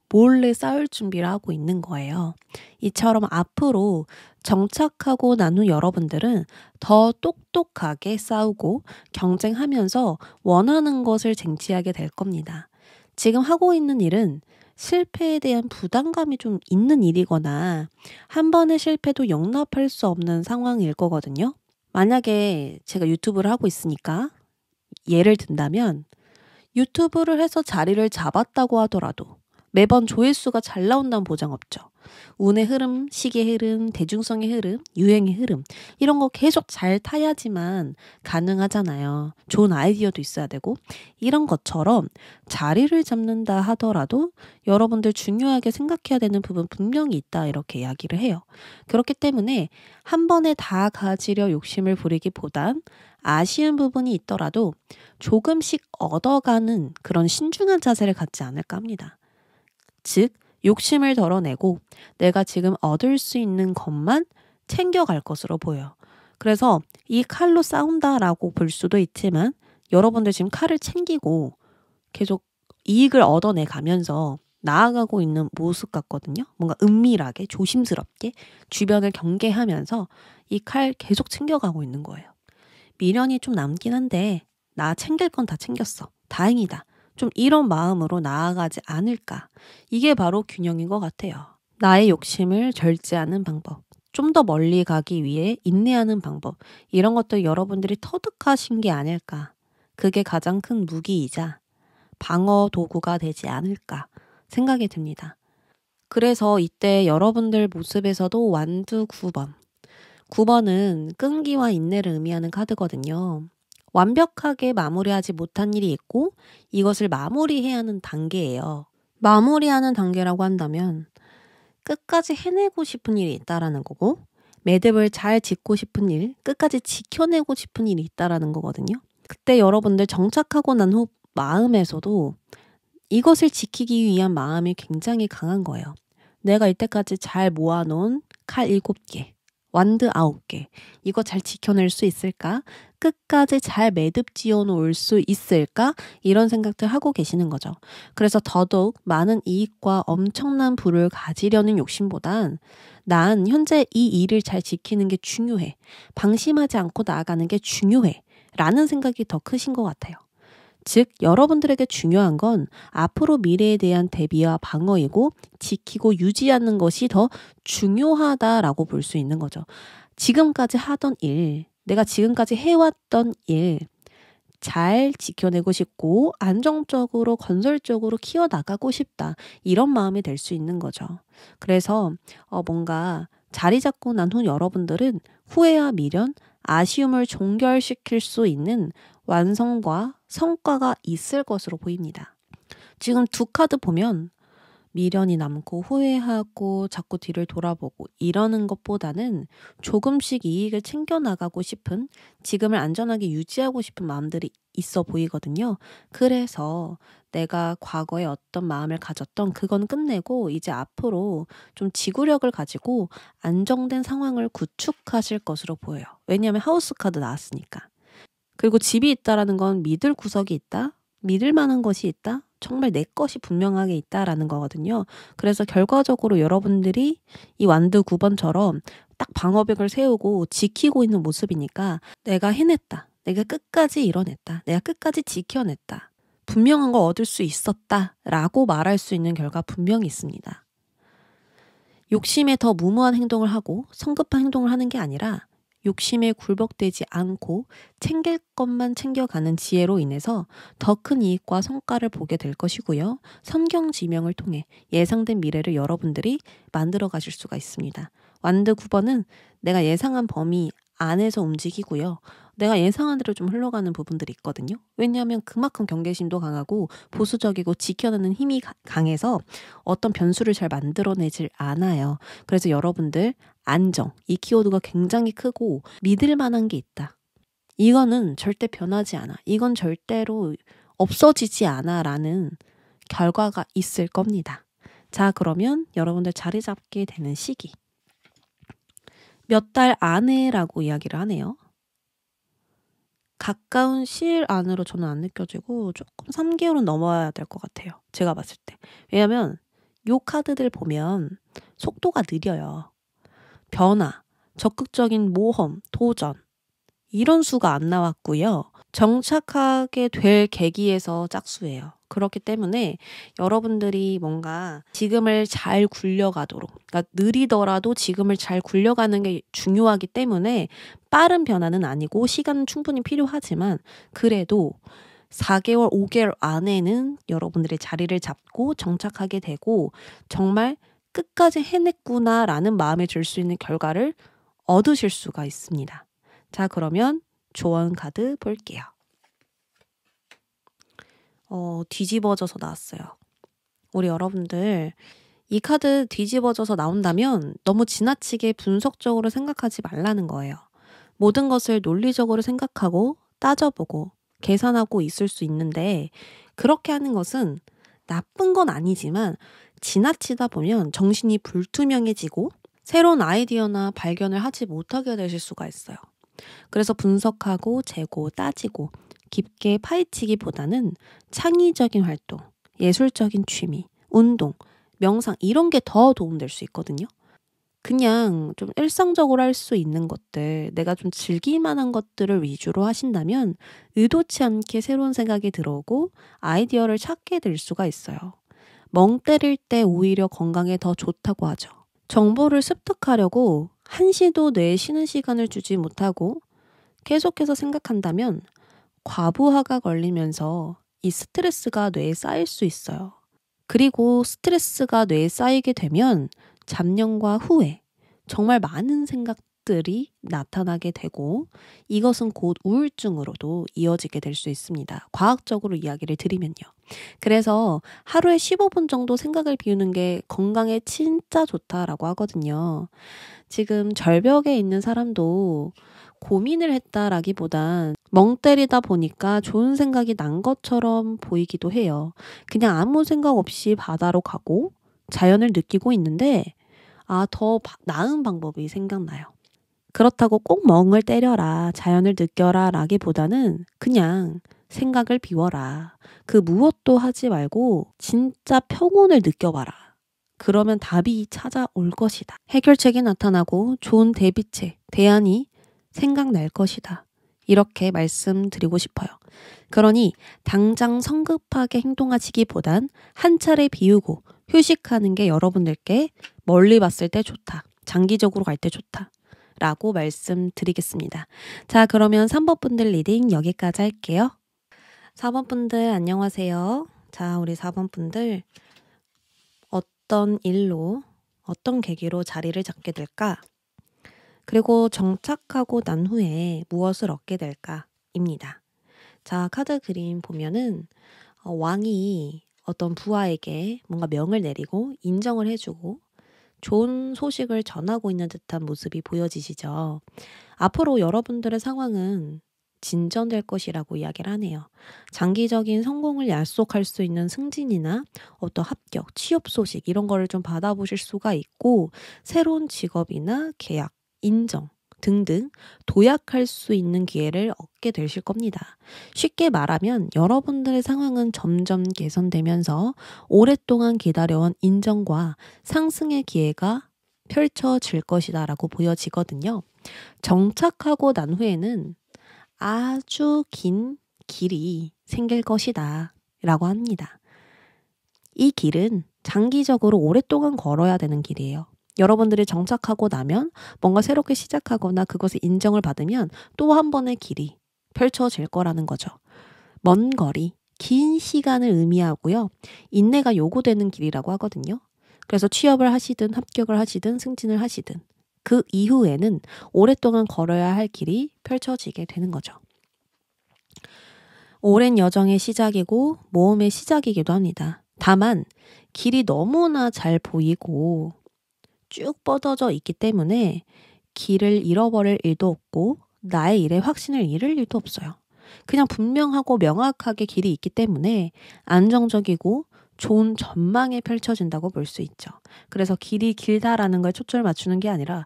몰래 싸울 준비를 하고 있는 거예요. 이처럼 앞으로 정착하고 난 후 여러분들은 더 똑똑하게 싸우고 경쟁하면서 원하는 것을 쟁취하게 될 겁니다. 지금 하고 있는 일은 실패에 대한 부담감이 좀 있는 일이거나 한 번의 실패도 용납할 수 없는 상황일 거거든요. 만약에 제가 유튜브를 하고 있으니까 예를 든다면 유튜브를 해서 자리를 잡았다고 하더라도 매번 조회수가 잘 나온다는 보장 없죠. 운의 흐름, 시기의 흐름, 대중성의 흐름, 유행의 흐름 이런 거 계속 잘 타야지만 가능하잖아요. 좋은 아이디어도 있어야 되고 이런 것처럼 자리를 잡는다 하더라도 여러분들 중요하게 생각해야 되는 부분 분명히 있다 이렇게 이야기를 해요. 그렇기 때문에 한 번에 다 가지려 욕심을 부리기보단 아쉬운 부분이 있더라도 조금씩 얻어가는 그런 신중한 자세를 갖지 않을까 합니다. 즉, 욕심을 덜어내고 내가 지금 얻을 수 있는 것만 챙겨갈 것으로 보여요. 그래서 이 칼로 싸운다라고 볼 수도 있지만 여러분들 지금 칼을 챙기고 계속 이익을 얻어내 가면서 나아가고 있는 모습 같거든요. 뭔가 은밀하게 조심스럽게 주변을 경계하면서 이 칼 계속 챙겨가고 있는 거예요. 미련이 좀 남긴 한데 나 챙길 건 다 챙겼어. 다행이다. 좀 이런 마음으로 나아가지 않을까. 이게 바로 균형인 것 같아요. 나의 욕심을 절제하는 방법. 좀 더 멀리 가기 위해 인내하는 방법. 이런 것들 여러분들이 터득하신 게 아닐까. 그게 가장 큰 무기이자 방어 도구가 되지 않을까 생각이 듭니다. 그래서 이때 여러분들 모습에서도 완두 9번. 9번은 끈기와 인내를 의미하는 카드거든요. 완벽하게 마무리하지 못한 일이 있고 이것을 마무리해야 하는 단계예요. 마무리하는 단계라고 한다면 끝까지 해내고 싶은 일이 있다라는 거고 매듭을 잘 짓고 싶은 일, 끝까지 지켜내고 싶은 일이 있다라는 거거든요. 그때 여러분들 정착하고 난 후 마음에서도 이것을 지키기 위한 마음이 굉장히 강한 거예요. 내가 이때까지 잘 모아놓은 칼 7개, 완드 9개. 이거 잘 지켜낼 수 있을까? 끝까지 잘 매듭 지어 놓을 수 있을까? 이런 생각들 하고 계시는 거죠. 그래서 더더욱 많은 이익과 엄청난 부를 가지려는 욕심보단 난 현재 이 일을 잘 지키는 게 중요해. 방심하지 않고 나아가는 게 중요해. 라는 생각이 더 크신 것 같아요. 즉, 여러분들에게 중요한 건 앞으로 미래에 대한 대비와 방어이고 지키고 유지하는 것이 더 중요하다라고 볼 수 있는 거죠. 지금까지 하던 일, 내가 지금까지 해왔던 일, 잘 지켜내고 싶고 안정적으로 건설적으로 키워나가고 싶다. 이런 마음이 될 수 있는 거죠. 그래서 뭔가 자리 잡고 난 후 여러분들은 후회와 미련, 아쉬움을 종결시킬 수 있는 완성과 성과가 있을 것으로 보입니다. 지금 두 카드 보면 미련이 남고 후회하고 자꾸 뒤를 돌아보고 이러는 것보다는 조금씩 이익을 챙겨나가고 싶은, 지금을 안전하게 유지하고 싶은 마음들이 있어 보이거든요. 그래서 내가 과거에 어떤 마음을 가졌던 그건 끝내고 이제 앞으로 좀 지구력을 가지고 안정된 상황을 구축하실 것으로 보여요. 왜냐하면 하우스 카드 나왔으니까. 그리고 집이 있다라는 건 믿을 구석이 있다? 믿을 만한 것이 있다? 정말 내 것이 분명하게 있다라는 거거든요. 그래서 결과적으로 여러분들이 이 완두 9번처럼 딱 방어벽을 세우고 지키고 있는 모습이니까 내가 해냈다. 내가 끝까지 이뤄냈다. 내가 끝까지 지켜냈다. 분명한 걸 얻을 수 있었다라고 말할 수 있는 결과 분명히 있습니다. 욕심에 더 무모한 행동을 하고 성급한 행동을 하는 게 아니라 욕심에 굴복되지 않고 챙길 것만 챙겨가는 지혜로 인해서 더 큰 이익과 성과를 보게 될 것이고요. 선경지명을 통해 예상된 미래를 여러분들이 만들어 가실 수가 있습니다. 완드 9번은 내가 예상한 범위 안에서 움직이고요. 내가 예상한 대로 좀 흘러가는 부분들이 있거든요. 왜냐하면 그만큼 경계심도 강하고 보수적이고 지켜내는 힘이 강해서 어떤 변수를 잘 만들어내질 않아요. 그래서 여러분들 안정, 이 키워드가 굉장히 크고 믿을 만한 게 있다. 이거는 절대 변하지 않아. 이건 절대로 없어지지 않아 라는 결과가 있을 겁니다. 자, 그러면 여러분들 자리 잡게 되는 시기. 몇 달 안에라고 이야기를 하네요. 가까운 시일 안으로 저는 안 느껴지고 조금 3개월은 넘어야 될 것 같아요. 제가 봤을 때. 왜냐면 요 카드들 보면 속도가 느려요. 변화, 적극적인 모험, 도전 이런 수가 안 나왔고요. 정착하게 될 계기에서 짝수예요. 그렇기 때문에 여러분들이 뭔가 지금을 잘 굴려가도록, 그러니까 느리더라도 지금을 잘 굴려가는 게 중요하기 때문에 빠른 변화는 아니고 시간은 충분히 필요하지만 그래도 4개월, 5개월 안에는 여러분들의 자리를 잡고 정착하게 되고 정말 끝까지 해냈구나라는 마음에 들 수 있는 결과를 얻으실 수가 있습니다. 자, 그러면 조언 카드 볼게요. 뒤집어져서 나왔어요. 우리 여러분들 이 카드 뒤집어져서 나온다면 너무 지나치게 분석적으로 생각하지 말라는 거예요. 모든 것을 논리적으로 생각하고 따져보고 계산하고 있을 수 있는데 그렇게 하는 것은 나쁜 건 아니지만 지나치다 보면 정신이 불투명해지고 새로운 아이디어나 발견을 하지 못하게 되실 수가 있어요. 그래서 분석하고 재고 따지고 깊게 파헤치기보다는 창의적인 활동, 예술적인 취미, 운동, 명상 이런 게 더 도움될 수 있거든요. 그냥 좀 일상적으로 할 수 있는 것들, 내가 좀 즐길 만한 것들을 위주로 하신다면 의도치 않게 새로운 생각이 들어오고 아이디어를 찾게 될 수가 있어요. 멍 때릴 때 오히려 건강에 더 좋다고 하죠. 정보를 습득하려고 한시도 뇌에 쉬는 시간을 주지 못하고 계속해서 생각한다면 과부하가 걸리면서 이 스트레스가 뇌에 쌓일 수 있어요. 그리고 스트레스가 뇌에 쌓이게 되면 잡념과 후회, 정말 많은 생각들이 나타나게 되고 이것은 곧 우울증으로도 이어지게 될 수 있습니다. 과학적으로 이야기를 드리면요. 그래서 하루에 15분 정도 생각을 비우는 게 건강에 진짜 좋다라고 하거든요. 지금 절벽에 있는 사람도 고민을 했다라기보단 멍 때리다 보니까 좋은 생각이 난 것처럼 보이기도 해요. 그냥 아무 생각 없이 바다로 가고 자연을 느끼고 있는데 더 나은 방법이 생각나요. 그렇다고 꼭 멍을 때려라, 자연을 느껴라 라기보다는 그냥 생각을 비워라. 그 무엇도 하지 말고 진짜 평온을 느껴봐라. 그러면 답이 찾아올 것이다. 해결책이 나타나고 좋은 대비책, 대안이 생각날 것이다. 이렇게 말씀드리고 싶어요. 그러니 당장 성급하게 행동하시기보단 한 차례 비우고 휴식하는 게 여러분들께 멀리 봤을 때 좋다. 장기적으로 갈 때 좋다. 라고 말씀드리겠습니다. 자, 그러면 3번 분들 리딩 여기까지 할게요. 4번 분들 안녕하세요. 자, 우리 4번 분들 어떤 일로 어떤 계기로 자리를 잡게 될까? 그리고 정착하고 난 후에 무엇을 얻게 될까? 입니다. 자, 카드 그림 보면은 왕이 어떤 부하에게 뭔가 명을 내리고 인정을 해주고 좋은 소식을 전하고 있는 듯한 모습이 보여지시죠. 앞으로 여러분들의 상황은 진전될 것이라고 이야기를 하네요. 장기적인 성공을 약속할 수 있는 승진이나 어떤 합격, 취업 소식 이런 거를 좀 받아보실 수가 있고 새로운 직업이나 계약, 인정 등등 도약할 수 있는 기회를 얻게 되실 겁니다. 쉽게 말하면 여러분들의 상황은 점점 개선되면서 오랫동안 기다려온 인정과 상승의 기회가 펼쳐질 것이다 라고 보여지거든요. 정착하고 난 후에는 아주 긴 길이 생길 것이다 라고 합니다. 이 길은 장기적으로 오랫동안 걸어야 되는 길이에요. 여러분들이 정착하고 나면 뭔가 새롭게 시작하거나 그것을 인정을 받으면 또 한 번의 길이 펼쳐질 거라는 거죠. 먼 거리, 긴 시간을 의미하고요. 인내가 요구되는 길이라고 하거든요. 그래서 취업을 하시든 합격을 하시든 승진을 하시든 그 이후에는 오랫동안 걸어야 할 길이 펼쳐지게 되는 거죠. 오랜 여정의 시작이고 모험의 시작이기도 합니다. 다만 길이 너무나 잘 보이고 쭉 뻗어져 있기 때문에 길을 잃어버릴 일도 없고 나의 일에 확신을 잃을 일도 없어요. 그냥 분명하고 명확하게 길이 있기 때문에 안정적이고 좋은 전망에 펼쳐진다고 볼 수 있죠. 그래서 길이 길다라는 걸 초점을 맞추는 게 아니라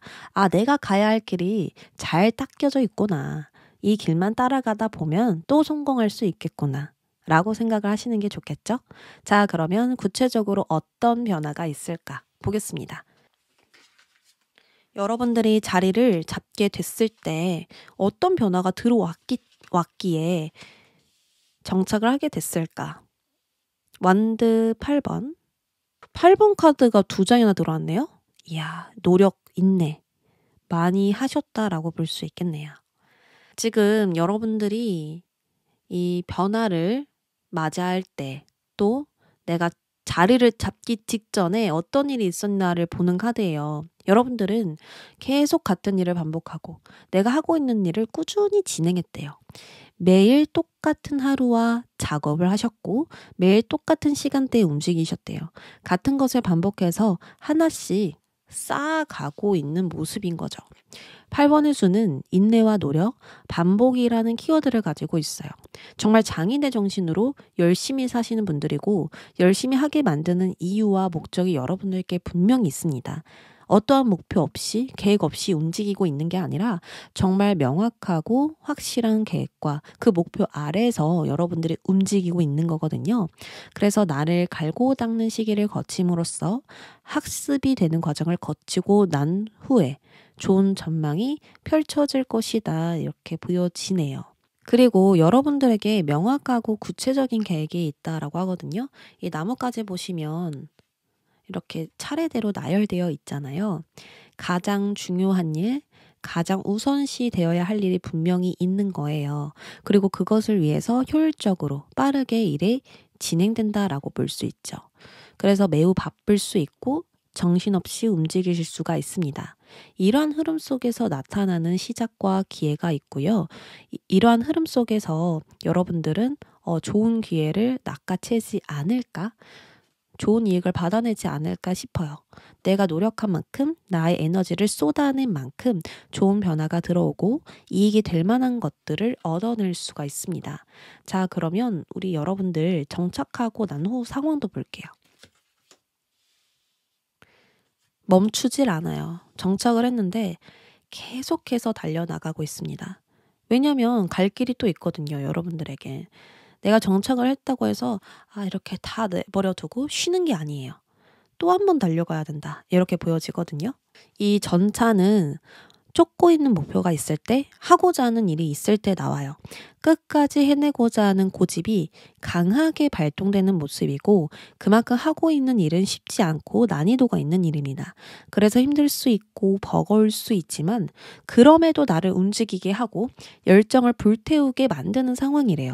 내가 가야 할 길이 잘 닦여져 있구나. 이 길만 따라가다 보면 또 성공할 수 있겠구나. 라고 생각을 하시는 게 좋겠죠? 자, 그러면 구체적으로 어떤 변화가 있을까 보겠습니다. 여러분들이 자리를 잡게 됐을 때 어떤 변화가 왔기에 정착을 하게 됐을까? 완드 8번. 8번 카드가 2장이나 들어왔네요? 이야, 노력, 인내. 많이 하셨다라고 볼 수 있겠네요. 지금 여러분들이 이 변화를 맞이할 때 또 내가 자리를 잡기 직전에 어떤 일이 있었나를 보는 카드예요. 여러분들은 계속 같은 일을 반복하고 내가 하고 있는 일을 꾸준히 진행했대요. 매일 똑같은 하루와 작업을 하셨고 매일 똑같은 시간대에 움직이셨대요. 같은 것을 반복해서 하나씩 쌓아가고 있는 모습인 거죠. 8번의 수는 인내와 노력, 반복이라는 키워드를 가지고 있어요. 정말 장인의 정신으로 열심히 사시는 분들이고 열심히 하게 만드는 이유와 목적이 여러분들께 분명히 있습니다. 어떠한 목표 없이 계획 없이 움직이고 있는 게 아니라 정말 명확하고 확실한 계획과 그 목표 아래에서 여러분들이 움직이고 있는 거거든요. 그래서 나를 갈고 닦는 시기를 거침으로써 학습이 되는 과정을 거치고 난 후에 좋은 전망이 펼쳐질 것이다 이렇게 보여지네요. 그리고 여러분들에게 명확하고 구체적인 계획이 있다라고 하거든요. 이 나뭇가지 보시면 이렇게 차례대로 나열되어 있잖아요. 가장 중요한 일, 가장 우선시 되어야 할 일이 분명히 있는 거예요. 그리고 그것을 위해서 효율적으로 빠르게 일이 진행된다라고 볼 수 있죠. 그래서 매우 바쁠 수 있고 정신없이 움직이실 수가 있습니다. 이러한 흐름 속에서 나타나는 시작과 기회가 있고요. 이러한 흐름 속에서 여러분들은 좋은 기회를 낚아채지 않을까? 좋은 이익을 받아내지 않을까 싶어요. 내가 노력한 만큼 나의 에너지를 쏟아낸 만큼 좋은 변화가 들어오고 이익이 될 만한 것들을 얻어낼 수가 있습니다. 자, 그러면 우리 여러분들 정착하고 난 후 상황도 볼게요. 멈추질 않아요. 정착을 했는데 계속해서 달려나가고 있습니다. 왜냐면 갈 길이 또 있거든요, 여러분들에게. 내가 정착을 했다고 해서 이렇게 다 내버려 두고 쉬는 게 아니에요. 또 한 번 달려가야 된다. 이렇게 보여지거든요. 이 전차는 쫓고 있는 목표가 있을 때, 하고자 하는 일이 있을 때 나와요. 끝까지 해내고자 하는 고집이 강하게 발동되는 모습이고 그만큼 하고 있는 일은 쉽지 않고 난이도가 있는 일입니다. 그래서 힘들 수 있고 버거울 수 있지만 그럼에도 나를 움직이게 하고 열정을 불태우게 만드는 상황이래요.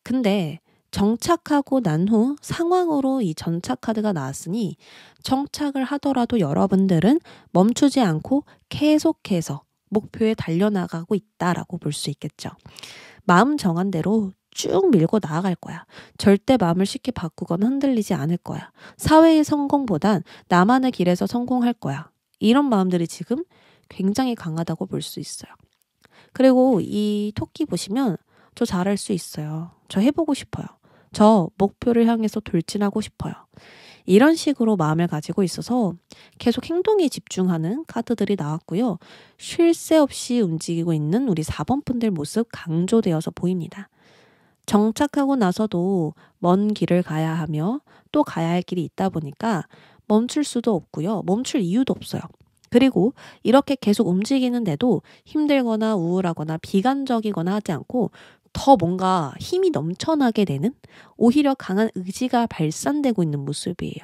근데 정착하고 난 후 상황으로 이 전착 카드가 나왔으니 정착을 하더라도 여러분들은 멈추지 않고 계속해서 목표에 달려나가고 있다라고 볼 수 있겠죠. 마음 정한 대로 쭉 밀고 나아갈 거야. 절대 마음을 쉽게 바꾸거나 흔들리지 않을 거야. 사회의 성공보단 나만의 길에서 성공할 거야. 이런 마음들이 지금 굉장히 강하다고 볼 수 있어요. 그리고 이 토끼 보시면 저 잘할 수 있어요. 저 해보고 싶어요. 저 목표를 향해서 돌진하고 싶어요. 이런 식으로 마음을 가지고 있어서 계속 행동에 집중하는 카드들이 나왔고요. 쉴 새 없이 움직이고 있는 우리 4번 분들 모습 강조되어서 보입니다. 정착하고 나서도 먼 길을 가야 하며 또 가야 할 길이 있다 보니까 멈출 수도 없고요. 멈출 이유도 없어요. 그리고 이렇게 계속 움직이는데도 힘들거나 우울하거나 비관적이거나 하지 않고 더 뭔가 힘이 넘쳐나게 되는 오히려 강한 의지가 발산되고 있는 모습이에요.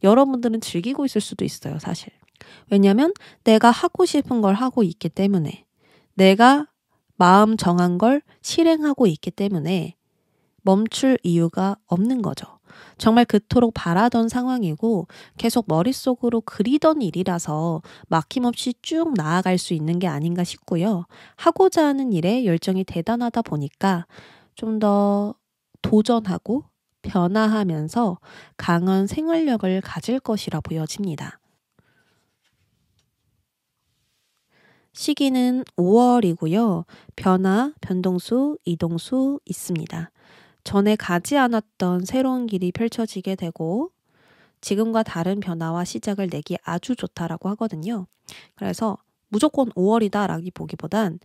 여러분들은 즐기고 있을 수도 있어요, 사실. 왜냐면 내가 하고 싶은 걸 하고 있기 때문에 내가 마음 정한 걸 실행하고 있기 때문에 멈출 이유가 없는 거죠. 정말 그토록 바라던 상황이고 계속 머릿속으로 그리던 일이라서 막힘없이 쭉 나아갈 수 있는 게 아닌가 싶고요. 하고자 하는 일에 열정이 대단하다 보니까 좀 더 도전하고 변화하면서 강한 생활력을 가질 것이라 보여집니다. 시기는 5월이고요. 변화, 변동수, 이동수 있습니다. 전에 가지 않았던 새로운 길이 펼쳐지게 되고 지금과 다른 변화와 시작을 내기 아주 좋다라고 하거든요. 그래서 무조건 5월이다 라기보기보단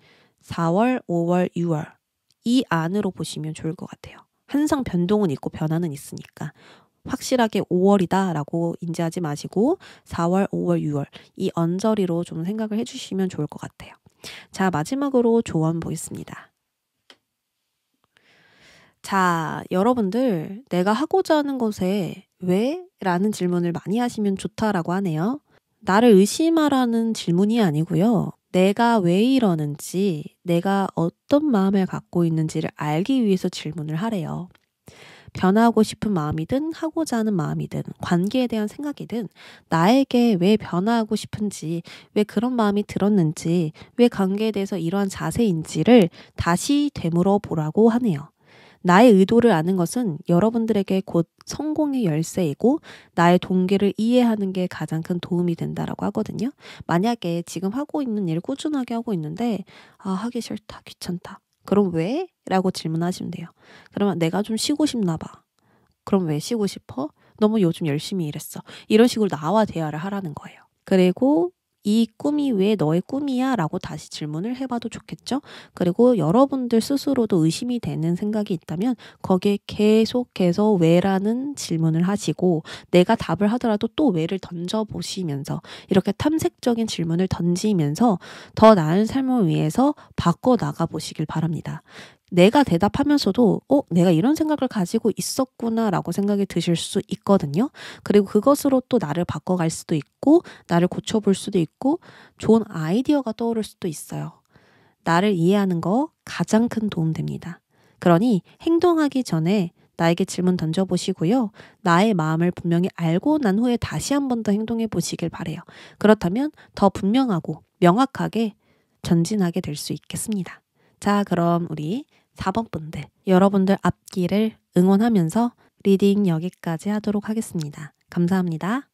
4월, 5월, 6월 이 안으로 보시면 좋을 것 같아요. 항상 변동은 있고 변화는 있으니까. 확실하게 5월이다 라고 인지하지 마시고 4월, 5월, 6월 이 언저리로 좀 생각을 해주시면 좋을 것 같아요. 자, 마지막으로 조언 보겠습니다. 자, 여러분들 내가 하고자 하는 것에 왜? 라는 질문을 많이 하시면 좋다라고 하네요. 나를 의심하라는 질문이 아니고요. 내가 왜 이러는지, 내가 어떤 마음을 갖고 있는지를 알기 위해서 질문을 하래요. 변하고 싶은 마음이든 하고자 하는 마음이든 관계에 대한 생각이든 나에게 왜 변화하고 싶은지, 왜 그런 마음이 들었는지, 왜 관계에 대해서 이러한 자세인지를 다시 되물어 보라고 하네요. 나의 의도를 아는 것은 여러분들에게 곧 성공의 열쇠이고 나의 동기를 이해하는 게 가장 큰 도움이 된다라고 하거든요. 만약에 지금 하고 있는 일 꾸준하게 하고 있는데 하기 싫다, 귀찮다. 그럼 왜? 라고 질문하시면 돼요. 그러면 내가 좀 쉬고 싶나 봐. 그럼 왜 쉬고 싶어? 너무 요즘 열심히 일했어. 이런 식으로 나와 대화를 하라는 거예요. 그리고 이 꿈이 왜 너의 꿈이야? 라고 다시 질문을 해봐도 좋겠죠? 그리고 여러분들 스스로도 의심이 되는 생각이 있다면 거기에 계속해서 왜라는 질문을 하시고 내가 답을 하더라도 또 왜를 던져보시면서 이렇게 탐색적인 질문을 던지면서 더 나은 삶을 위해서 바꿔 나가보시길 바랍니다. 내가 대답하면서도 내가 이런 생각을 가지고 있었구나 라고 생각이 드실 수 있거든요. 그리고 그것으로 또 나를 바꿔갈 수도 있고 나를 고쳐볼 수도 있고 좋은 아이디어가 떠오를 수도 있어요. 나를 이해하는 거 가장 큰 도움 됩니다. 그러니 행동하기 전에 나에게 질문 던져보시고요. 나의 마음을 분명히 알고 난 후에 다시 한 번 더 행동해 보시길 바래요. 그렇다면 더 분명하고 명확하게 전진하게 될 수 있겠습니다. 자, 그럼 우리 4번 분들, 여러분들 앞길을 응원하면서 리딩 여기까지 하도록 하겠습니다. 감사합니다.